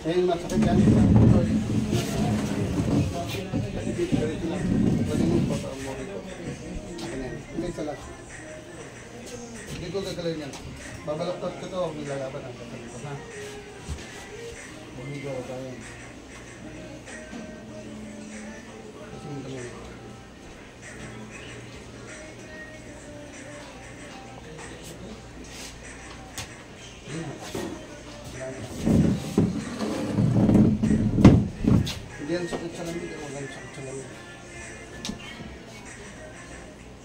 yung masakit yan. Dito lang. Pwede mo po sa mo rito. Akin yan. Hindi isa lang. Hindi ko gagalawin yan. Babalaktot ko ito. Huwag nilalaban ang kasalito. Ha? Bumigaw tayo. Kasi mo kami. Hindi yan sakit sa lamig. Wala yung sakit sa lamig.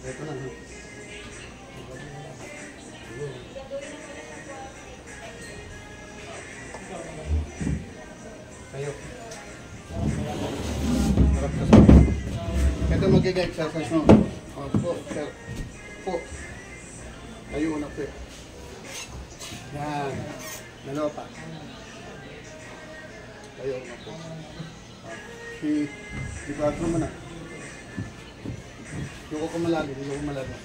Ito lang. Tayo. Harap ka sa akin. Ito mag-exercise mo. Po, sir. Po. Tayo una po. Yan. Dalawa pa. Tayo una po. Si Quadro mo na. Yuko ko malalim. Yuko ko malalim.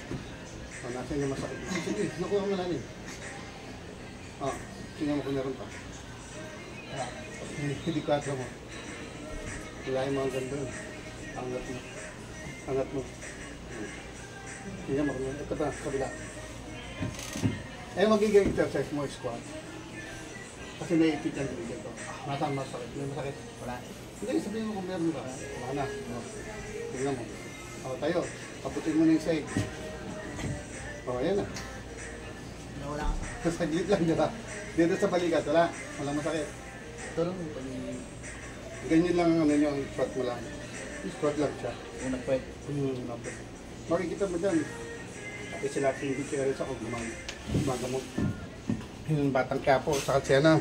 O, nasa yung masakit. Sige, yuko ko malalim. O, tingnan mo kung meron pa. Hindi Quadro mo. Hilahin mo ang ganda. Angat mo. Angat mo. Tingnan mo kung meron. Ito pa, kabila. Eh, magiging exercise mo, squat. Kasi naipit yan dito. Nasaan masakit? May masakit? Wala. Hindi, sabihin mo kung meron ka. Wala na. Tingnan mo. O, tayo. Kaputin mo na yung side. O, ayan na. Wala ka. Saglit lang, di ba? Dito sa balikat, wala. Walang masakit. Ito lang. Ganyan lang ang ano nyo, ang squat mo lang. Squat lang siya. Unang pwede. Makikita mo dyan. Kasi sila hindi kaya rin sa kung gumagamot. Yung batang kapo, sakit siya na.